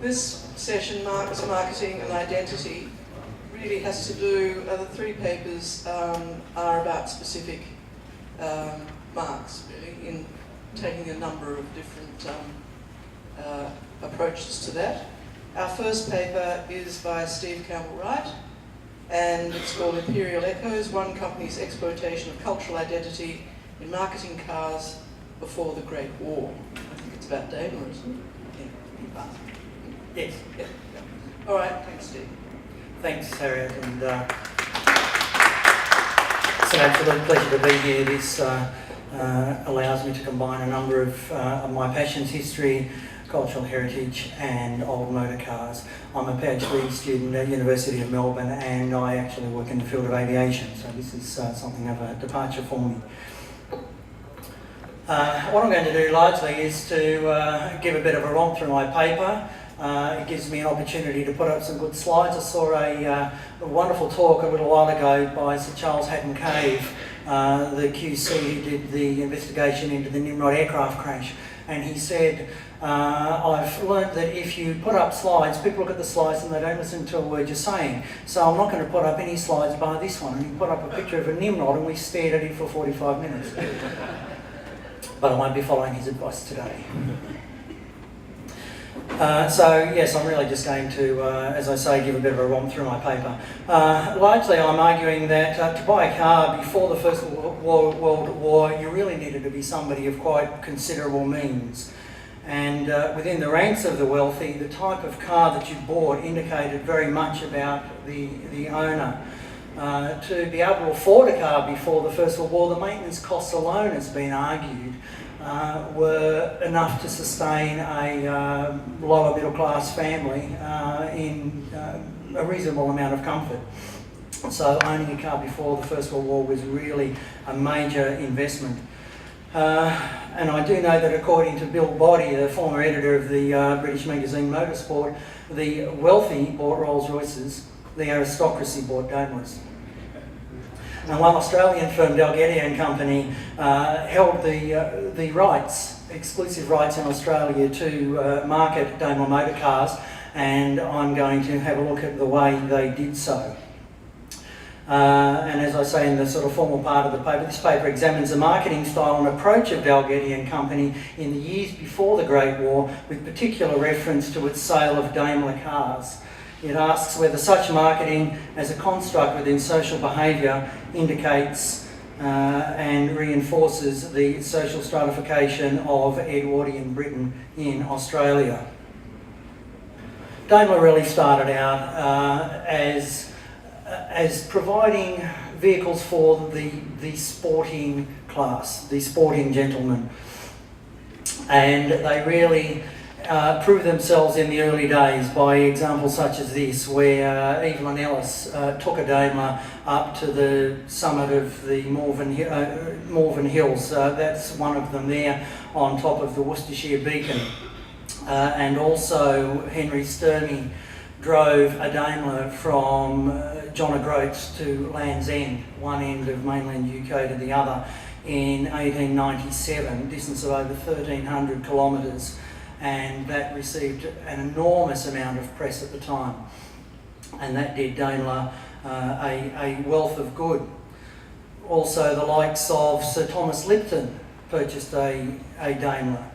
This session, marketing and identity, really has to do, the three papers are about specific marks, really, in taking a number of different approaches to that. Our first paper is by Steve Campbell Wright, and it's called Imperial Echoes, One Company's Exploitation of Cultural Identity in Marketing Cars Before the Great War. I think it's about Daimler, isn't it? Yeah. Yes. Yeah. All right, thanks, Steve. Thanks, Harriet, and it's an absolute pleasure to be here. This allows me to combine a number of my passions: history, cultural heritage, and old motor cars. I'm a PhD student at University of Melbourne, and I actually work in the field of aviation, so this is something of a departure for me. What I'm going to do largely is to give a bit of a romp through my paper. It gives me an opportunity to put up some good slides. I saw a wonderful talk a little while ago by Sir Charles Hatton Cave, the QC who did the investigation into the Nimrod aircraft crash, and he said, I've learnt that if you put up slides, people look at the slides and they don't listen to a word you're saying, so I'm not going to put up any slides bar this one. And he put up a picture of a Nimrod and we stared at it for 45 minutes. But I won't be following his advice today. So yes, I'm really just going to, as I say, give a bit of a romp through my paper. Largely I'm arguing that to buy a car before the First World War, you really needed to be somebody of quite considerable means. And within the ranks of the wealthy, the type of car that you bought indicated very much about the owner. To be able to afford a car before the First World War, the maintenance costs alone, has been argued, were enough to sustain a lower middle class family in a reasonable amount of comfort. So owning a car before the First World War was really a major investment. And I do know that according to Bill Boddy, the former editor of the British magazine Motorsport, the wealthy bought Rolls Royces, the aristocracy bought Daimlers. And one Australian firm, Dalgety & Company, held the rights, exclusive rights in Australia to market Daimler motor cars, and I'm going to have a look at the way they did so. And as I say in the sort of formal part of the paper, this paper examines the marketing style and approach of Dalgety & Company in the years before the Great War, with particular reference to its sale of Daimler cars. It asks whether such marketing as a construct within social behaviour indicates and reinforces the social stratification of Edwardian Britain in Australia. Daimler really started out as providing vehicles for the sporting class, the sporting gentleman, and they really proved themselves in the early days by examples such as this, where Evelyn Ellis took a Daimler up to the summit of the Morven Hills. That's one of them there on top of the Worcestershire Beacon. And also Henry Sturmey drove a Daimler from John O'Groats to Land's End, one end of mainland UK to the other, in 1897, distance of over 1,300 kilometres. And that received an enormous amount of press at the time, and that did Daimler a wealth of good. Also the likes of Sir Thomas Lipton purchased a Daimler.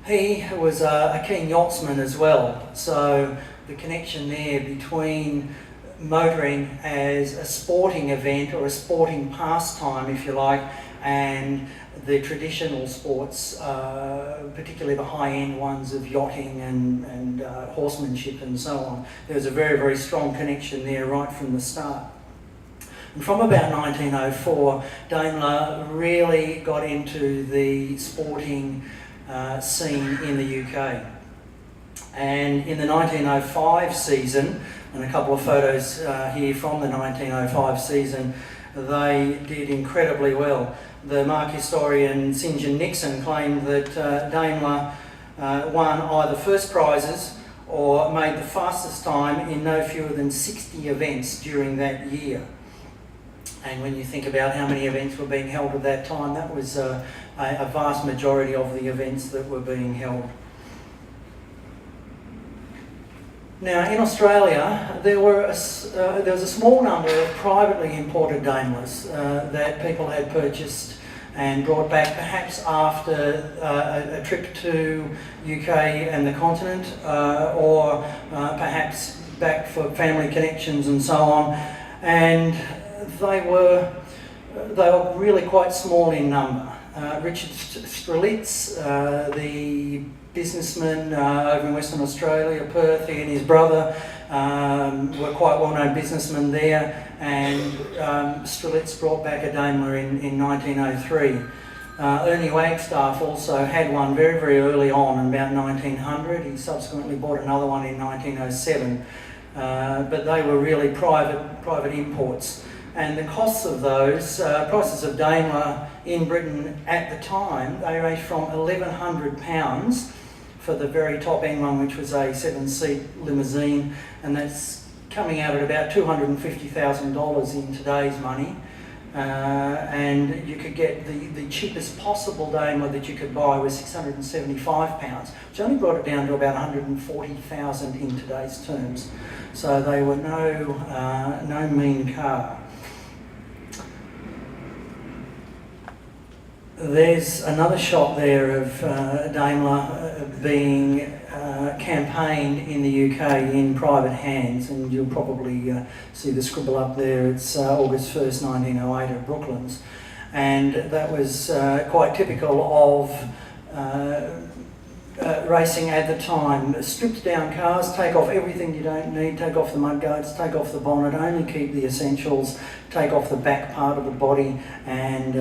He was a keen yachtsman as well, so the connection there between motoring as a sporting event or a sporting pastime, if you like, and the traditional sports, particularly the high-end ones of yachting and horsemanship and so on. There was a very, very strong connection there right from the start. And from about 1904, Daimler really got into the sporting scene in the UK. And in the 1905 season, and a couple of photos here from the 1905 season, they did incredibly well. The Mark historian St John Nixon claimed that Daimler won either first prizes or made the fastest time in no fewer than 60 events during that year. And when you think about how many events were being held at that time, that was a vast majority of the events that were being held. Now, in Australia, there was a small number of privately imported Daimlers that people had purchased and brought back, perhaps after a trip to UK and the continent, or perhaps back for family connections and so on. And they were really quite small in number. Richard Strelitz, the businessman over in Western Australia, Perth, he and his brother were quite well-known businessmen there, and Strelitz brought back a Daimler in 1903. Ernie Wagstaff also had one very, very early on, in about 1900. He subsequently bought another one in 1907, but they were really private imports. And the costs of those, prices of Daimler in Britain at the time, they ranged from £1,100 for the very top end one, which was a 7-seat limousine, and that's coming out at about $250,000 in today's money. And you could get the cheapest possible Daimler that you could buy was £675, which only brought it down to about $140,000 in today's terms. So they were no mean car. There's another shot there of Daimler being campaigned in the UK in private hands, and you'll probably see the scribble up there. It's August 1st, 1908 at Brooklands, and that was quite typical of racing at the time. Stripped down cars, take off everything you don't need, take off the mudguards, take off the bonnet, only keep the essentials, take off the back part of the body, and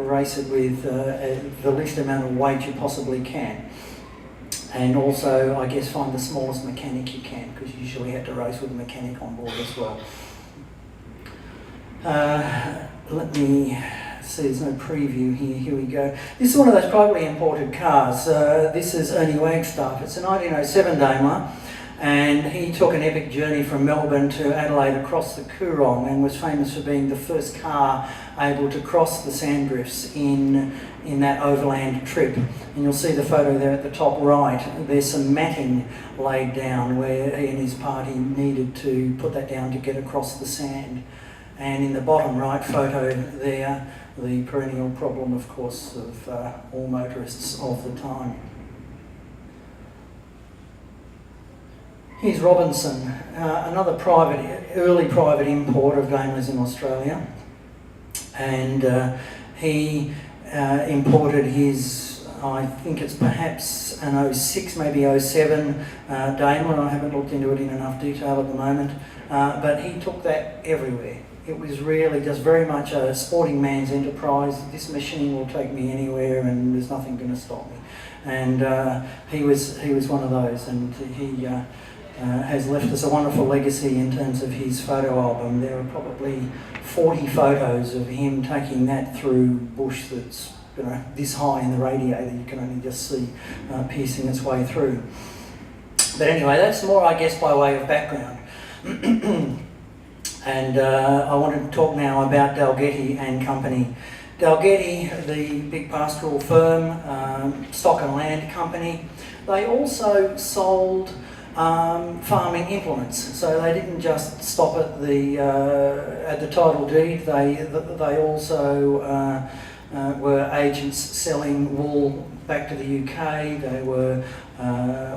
race it with the least amount of weight you possibly can. And also, I guess, find the smallest mechanic you can, because you usually had to race with a mechanic on board as well. Let me see, there's no preview here. Here we go. This is one of those privately imported cars. This is Ernie Wagstaff. It's a 1907 Daimler, and he took an epic journey from Melbourne to Adelaide across the Coorong, and was famous for being the first car able to cross the sand drifts in that overland trip. And you'll see the photo there at the top right. There's some matting laid down where he and his party needed to put that down to get across the sand. And in the bottom right photo there, the perennial problem, of course, of all motorists of the time. Here's Robinson, another early private import of Daimlers in Australia, and he imported his, I think it's perhaps an 06, maybe 07 Daimler. I haven't looked into it in enough detail at the moment, but he took that everywhere. It was really just very much a sporting man's enterprise. This machine will take me anywhere, and there's nothing going to stop me. And he was one of those, and he has left us a wonderful legacy in terms of his photo album. There are probably 40 photos of him taking that through bush that's this high in the radiator. You can only just see piercing its way through. But anyway, that's more, I guess, by way of background. And I wanted to talk now about Dalgety and Company. Dalgety, the big pastoral firm, stock and land company, they also sold farming implements. So they didn't just stop at the title deed. They also were agents selling wool back to the UK. They were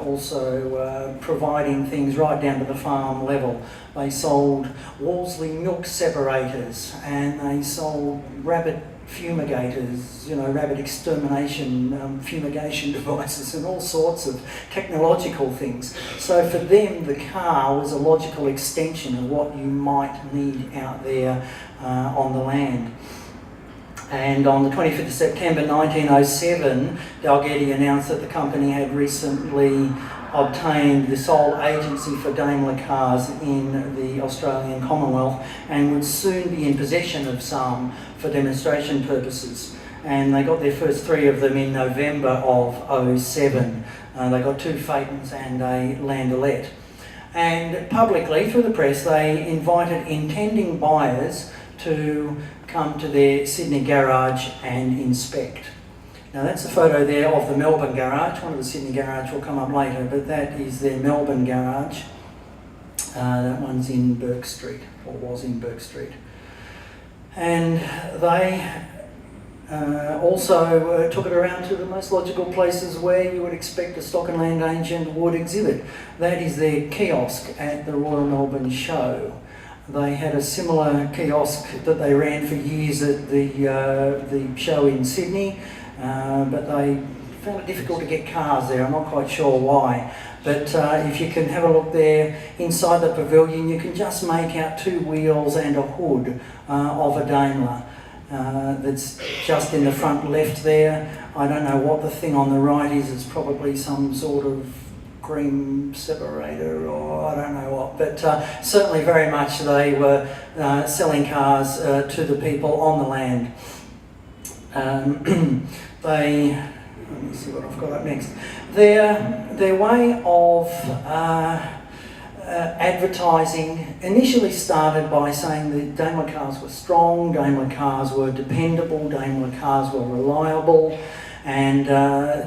also providing things right down to the farm level. They sold Wolseley milk separators, and they sold rabbit fumigators, rabbit extermination, fumigation devices, and all sorts of technological things. So for them, the car was a logical extension of what you might need out there on the land. And on the 25th of September 1907, Dalgety announced that the company had recently obtained the sole agency for Daimler cars in the Australian Commonwealth, and would soon be in possession of some for demonstration purposes. And they got their first 3 of them in November of 07. They got 2 Phaetons and a Landaulet. And publicly, through the press, they invited intending buyers to come to their Sydney garage and inspect. Now that's a photo there of the Melbourne garage. One of the Sydney garage will come up later, but that is their Melbourne garage. That one's in Burke Street, or was in Burke Street. And they also took it around to the most logical places where you would expect a stock and land agent would exhibit. That is their kiosk at the Royal Melbourne Show. They had a similar kiosk that they ran for years at the show in Sydney, but they found it difficult to get cars there. I'm not quite sure why. But if you can have a look there inside the pavilion, you can just make out two wheels and a hood of a Daimler. That's just in the front left there. I don't know what the thing on the right is. It's probably some sort of cream separator, or I don't know what. But certainly very much they were selling cars to the people on the land. Let me see what I've got up next. Their way of advertising initially started by saying that Daimler cars were strong, Daimler cars were dependable, Daimler cars were reliable, and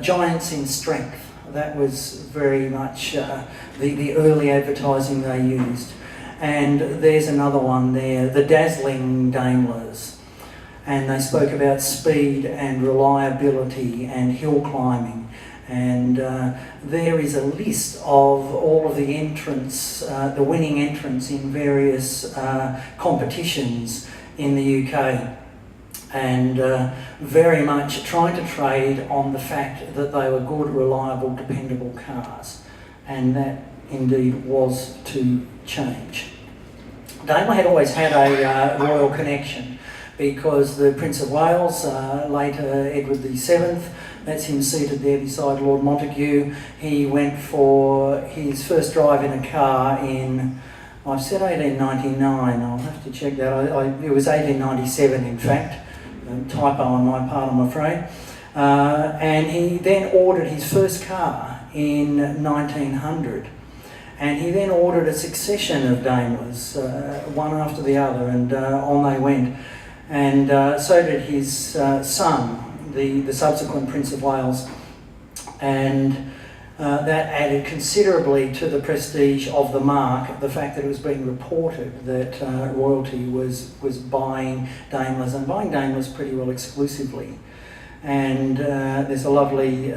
giants in strength. That was very much the early advertising they used. And there's another one there, the dazzling Daimlers. And they spoke about speed and reliability and hill climbing. And there is a list of all of the entrants, the winning entrants in various competitions in the UK. And very much trying to trade on the fact that they were good, reliable, dependable cars. And that indeed was to change. Daimler had always had a royal connection, because the Prince of Wales, later Edward VII, that's him seated there beside Lord Montague, he went for his first drive in a car in, I've said 1899, I'll have to check that, it was 1897 in fact, a typo on my part I'm afraid, and he then ordered his first car in 1900. And he then ordered a succession of Daimlers, one after the other, and on they went. And so did his son, the subsequent Prince of Wales. And that added considerably to the prestige of the marque, the fact that it was being reported that royalty was buying Daimlers, and buying Daimlers pretty well exclusively. And there's a lovely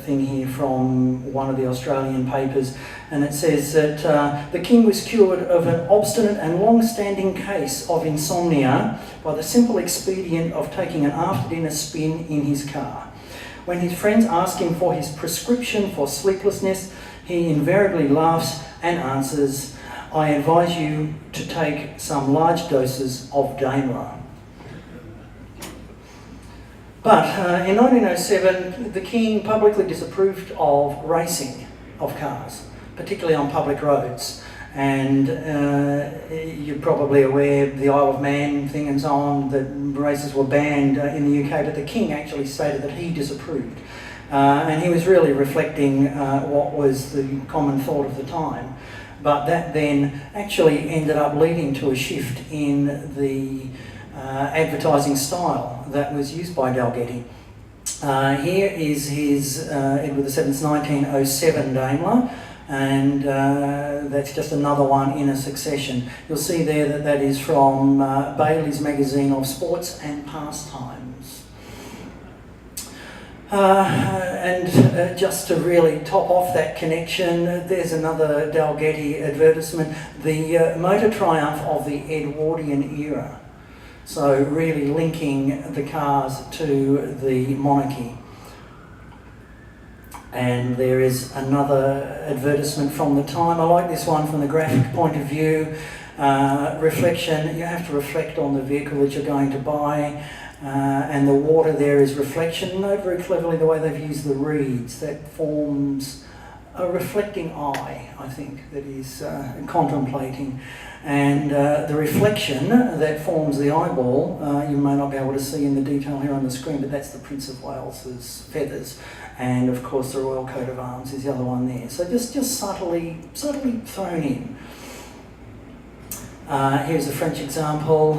thing here from one of the Australian papers, and it says that the king was cured of an obstinate and long-standing case of insomnia by the simple expedient of taking an after-dinner spin in his car. When his friends ask him for his prescription for sleeplessness, he invariably laughs and answers, "I advise you to take some large doses of Daimler." But in 1907, the King publicly disapproved of racing of cars, particularly on public roads. And you're probably aware the Isle of Man thing and so on, that races were banned in the UK, but the King actually stated that he disapproved. And he was really reflecting what was the common thought of the time. But that then actually ended up leading to a shift in the advertising style that was used by Dalgety. Here is his Edward VII's 1907 Daimler, and that's just another one in a succession. You'll see there that that is from Bailey's Magazine of Sports and Pastimes. And just to really top off that connection, there's another Dalgety advertisement, the motor triumph of the Edwardian era. So really linking the cars to the monarchy. And there is another advertisement from the time. I like this one from the graphic point of view. Reflection, you have to reflect on the vehicle that you're going to buy. And the water there is reflection. Note very cleverly the way they've used the reeds. That forms a reflecting eye, I think, that is contemplating. And the reflection that forms the eyeball, you may not be able to see in the detail here on the screen, but that's the Prince of Wales's feathers. And of course the Royal Coat of Arms is the other one there. So just subtly thrown in. Here's a French example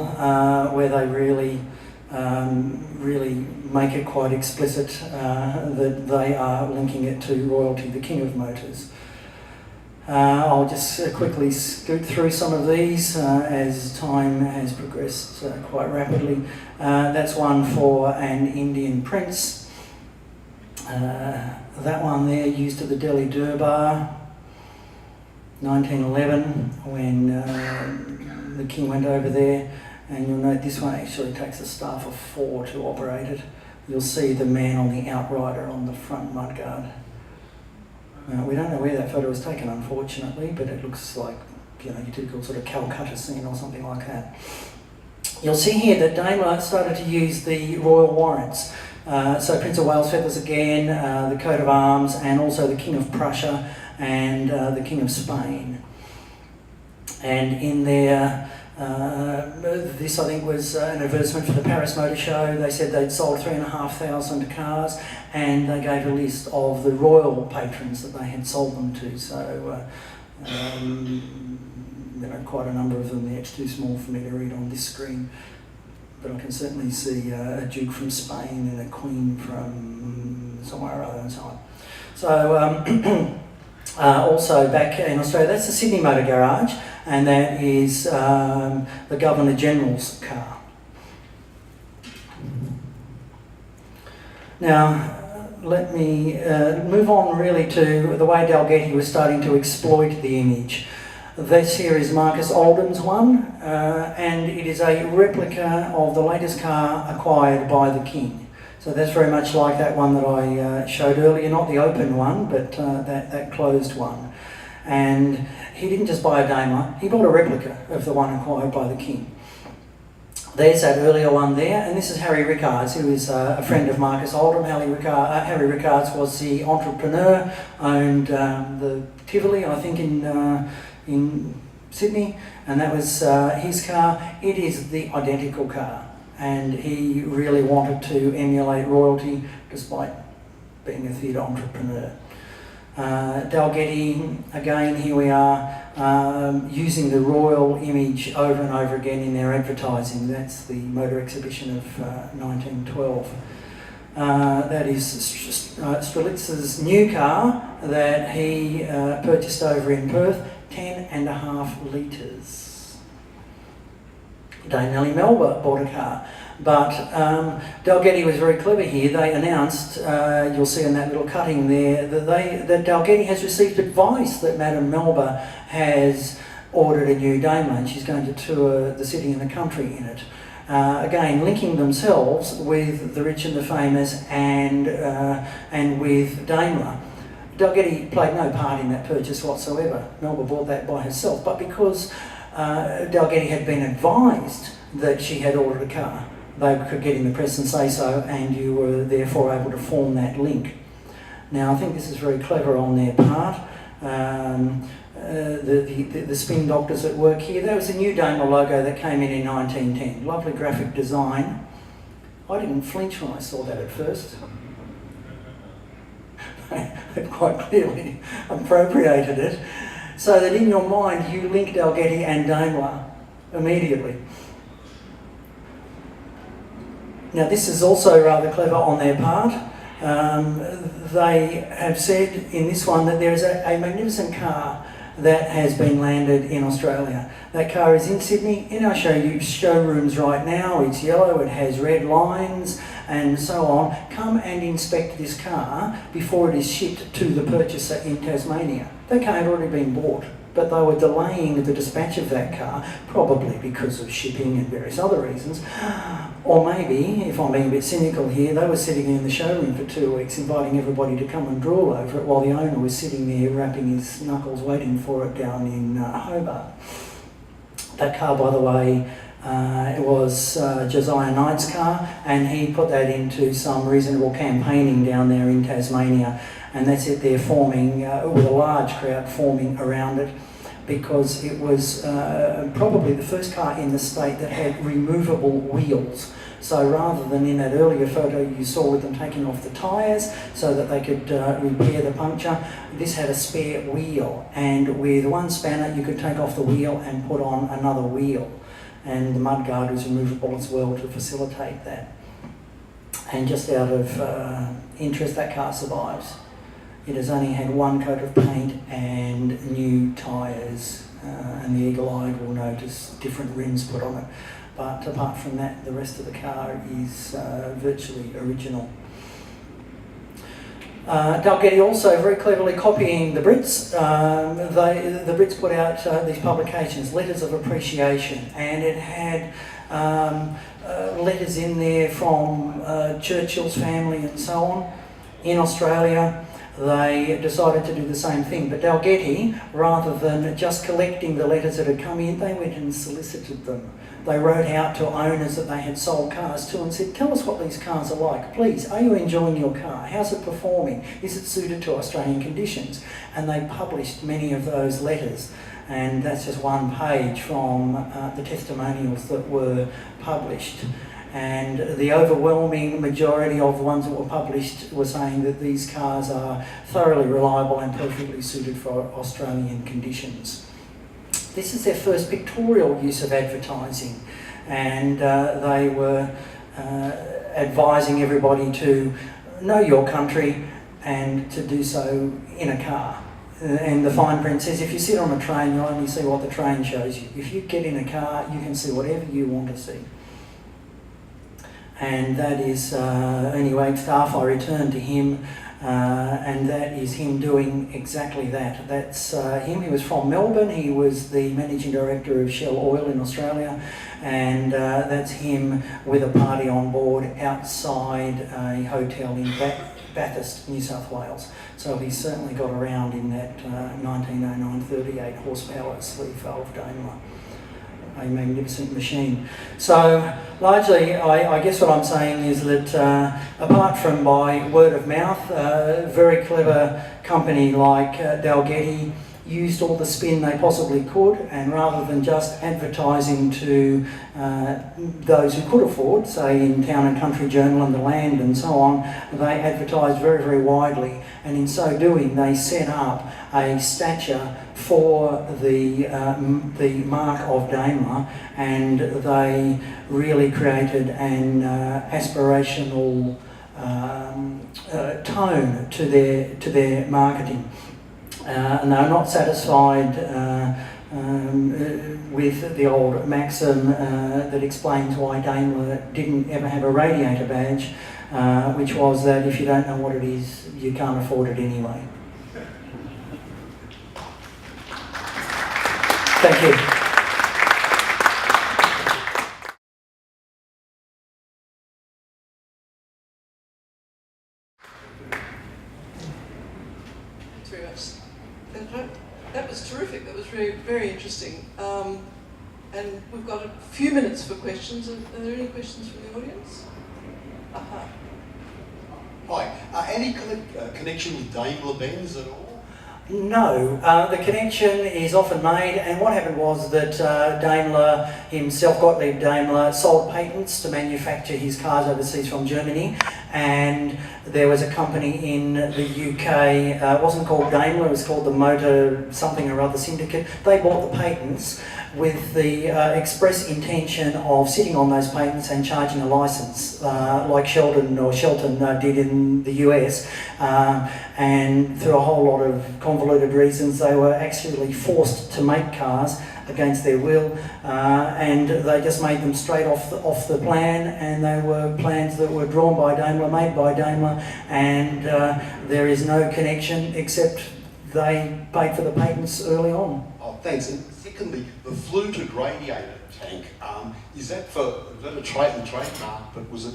where they really make it quite explicit that they are linking it to royalty, the King of Motors. I'll just quickly scoot through some of these as time has progressed quite rapidly. That's one for an Indian prince. That one there used at the Delhi Durbar, 1911, when the king went over there. And you'll note this one actually takes a staff of 4 to operate it. You'll see the man on the outrider on the front mudguard. We don't know where that photo was taken, unfortunately, but it looks like, you know, your typical sort of Calcutta scene or something like that. You'll see here that Daimler started to use the royal warrants. So Prince of Wales feathers again, the coat of arms, and also the King of Prussia and the King of Spain. And in there, this I think was an advertisement for the Paris Motor Show. They said they'd sold 3,500 cars, and they gave a list of the royal patrons that they had sold them to. So, you know, quite a number of them. It's too small for me to read on this screen, but I can certainly see a Duke from Spain and a Queen from somewhere or other and so on. So, also back in Australia, that's the Sydney Motor Garage, and that is the Governor General's car. Now, let me move on really to the way Dalgety was starting to exploit the image. This here is Marcus Oldham's one, and it is a replica of the latest car acquired by the King. So that's very much like that one that I showed earlier, not the open one, but that closed one. And he didn't just buy a Daimler, he bought a replica of the one acquired by the King. There's that earlier one there, and this is Harry Rickards, who is a friend of Marcus Oldham. Harry Rickards was the entrepreneur, owned the Tivoli, I think, in Sydney, and that was his car. It is the identical car. And he really wanted to emulate royalty despite being a theatre entrepreneur. Dalgety, again, here we are, using the royal image over and over again in their advertising. That's the motor exhibition of 1912. That is Strelitz's new car that he purchased over in Perth, 10.5 litres. Dame Nellie Melba bought a car, but Dalgety was very clever here. They announced, you'll see in that little cutting there, that Dalgety has received advice that Madame Melba has ordered a new Daimler and she's going to tour the city and the country in it. Again, linking themselves with the rich and the famous and with Daimler. Dalgety played no part in that purchase whatsoever. Melba bought that by herself, but because Dalgety had been advised that she had ordered a car, they could get in the press and say so, and you were therefore able to form that link. Now, I think this is very clever on their part. The spin doctors at work here, that was a new Daimler logo that came in 1910. Lovely graphic design. I didn't flinch when I saw that at first. They quite clearly appropriated it, so that in your mind you link Dalgety and Daimler immediately. Now, this is also rather clever on their part. They have said in this one that there is a magnificent car that has been landed in Australia. That car is in Sydney, in our showrooms right now. It's yellow, it has red lines and so on. Come and inspect this car before it is shipped to the purchaser in Tasmania. That car had already been bought, but they were delaying the dispatch of that car, probably because of shipping and various other reasons. Or maybe, if I'm being a bit cynical here, they were sitting in the showroom for 2 weeks inviting everybody to come and drool over it while the owner was sitting there wrapping his knuckles waiting for it down in Hobart. That car, by the way, it was Josiah Knight's car, and he put that into some reasonable campaigning down there in Tasmania, and that's it there forming, with a large crowd forming around it, because it was probably the first car in the state that had removable wheels. So rather than in that earlier photo you saw with them taking off the tyres so that they could repair the puncture, this had a spare wheel, and with one spanner you could take off the wheel and put on another wheel, and the mudguard was removable as well to facilitate that. And just out of interest, that car survives it has only had one coat of paint and new tyres, and the eagle-eyed will notice different rims put on it. But apart from that, the rest of the car is virtually original. Dalgety also very cleverly copying the Brits. The Brits put out these publications, letters of appreciation, and it had letters in there from Churchill's family and so on. In Australia, they decided to do the same thing, but Dalgety, rather than just collecting the letters that had come in, they went and solicited them. They wrote out to owners that they had sold cars to and said, tell us what these cars are like, please. Are you enjoying your car? How's it performing? Is it suited to Australian conditions? And they published many of those letters. And that's just one page from the testimonials that were published. And the overwhelming majority of the ones that were published were saying that these cars are thoroughly reliable and perfectly suited for Australian conditions. This is their first pictorial use of advertising, and they were advising everybody to know your country and to do so in a car. And the fine print says if you sit on a train, you'll only see what the train shows you. If you get in a car, you can see whatever you want to see. And that is Ernie Wagstaff. I returned to him, and that is him doing exactly that. That's him. He was from Melbourne. He was the managing director of Shell Oil in Australia, and that's him with a party on board outside a hotel in Bathurst, New South Wales. So he's certainly got around in that 1909 38 horsepower sleeve-valve Daimler. A magnificent machine. So largely, I guess what I'm saying is that apart from by word of mouth, a very clever company like Dalgety used all the spin they possibly could, and rather than just advertising to those who could afford, say in Town and Country Journal and The Land and so on, they advertised very, very widely, and in so doing they set up a stature for the mark of Daimler, and they really created an aspirational tone to their marketing. And they are not satisfied with the old maxim that explains why Daimler didn't ever have a radiator badge, which was that if you don't know what it is, you can't afford it anyway. Thank you. Thanks very much. That was terrific. That was very, very interesting. And we've got a few minutes for questions. Are there any questions from the audience? Aha. Hi. Any connection with Daimler-Benz at all? No, the connection is often made, and what happened was that Daimler himself, Gottlieb Daimler, sold patents to manufacture his cars overseas from Germany, and there was a company in the UK, it wasn't called Daimler, it was called the Motor something or other Syndicate. They bought the patents with the express intention of sitting on those patents and charging a license, like Shelton did in the US, and through a whole lot of convoluted reasons they were actually forced to make cars against their will, and they just made them straight off the plan, and they were plans that were drawn by Daimler, made by Daimler, and there is no connection except they paid for the patents early on. Oh, thanks. And secondly, the fluted radiator tank, is that a trademark, but was it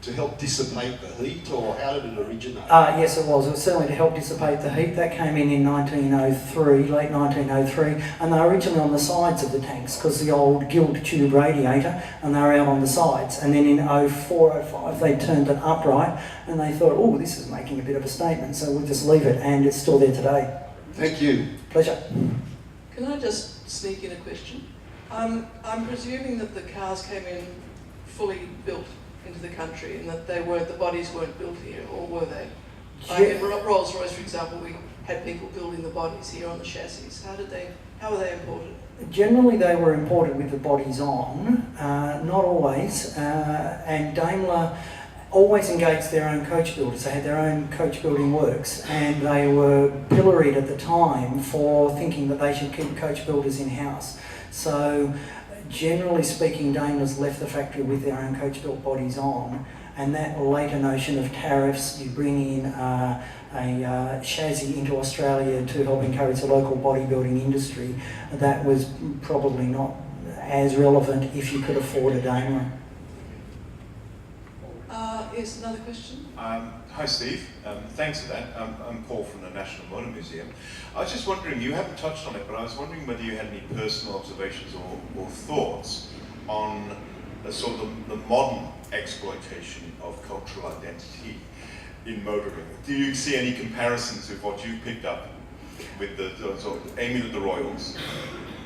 to help dissipate the heat, or how did it originate? Yes, it was. It was certainly to help dissipate the heat. That came in 1903, late 1903, and they were originally on the sides of the tanks because the old Guild tube radiator, and they were out on the sides. And then in 04, 05, they turned it upright, and they thought, oh, this is making a bit of a statement, so we'll just leave it, and it's still there today. Thank you. Pleasure. Can I just sneak in a question? I'm presuming that the cars came in fully built into the country, and that the bodies weren't built here, or were they? In Rolls-Royce, for example, we had people building the bodies here on the chassis. How were they imported? Generally, they were imported with the bodies on, not always. And Daimler always engaged their own coach builders. They had their own coach building works, and they were pilloried at the time for thinking that they should keep coach builders in-house. So generally speaking, Daimler's left the factory with their own coach built bodies on, and that later notion of tariffs, you bring in a chassis into Australia to help encourage the local bodybuilding industry, that was probably not as relevant if you could afford a Daimler. Yes, another question? Hi Steve, thanks for that. I'm Paul from the National Motor Museum. I was just wondering, you haven't touched on it, but I was wondering whether you had any personal observations or thoughts on the sort of the modern exploitation of cultural identity in motoring. Do you see any comparisons with what you picked up with the sort of aiming at the Royals,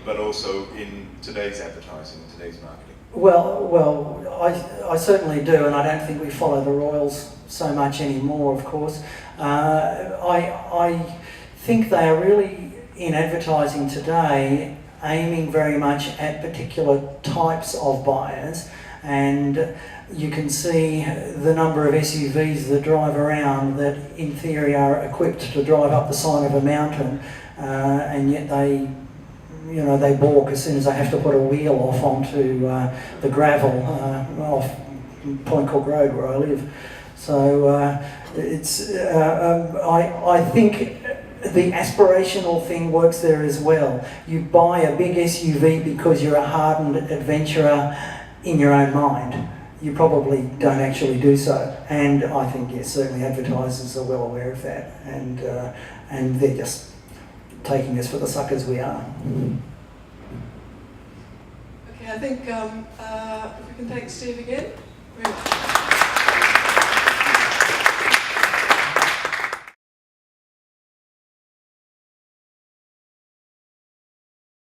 but also in today's advertising, today's marketing? Well, I certainly do, and I don't think we follow the Royals so much anymore, of course. I think they are really, in advertising today, aiming very much at particular types of buyers, and you can see the number of SUVs that drive around that in theory are equipped to drive up the side of a mountain, and yet they balk as soon as they have to put a wheel off onto the gravel off Point Cook Road where I live. So I think the aspirational thing works there as well. You buy a big SUV because you're a hardened adventurer in your own mind. You probably don't actually do so. And I think, yes, certainly advertisers are well aware of that, and they're just taking us for the suckers we are. Okay, I think if we can thank Steve again.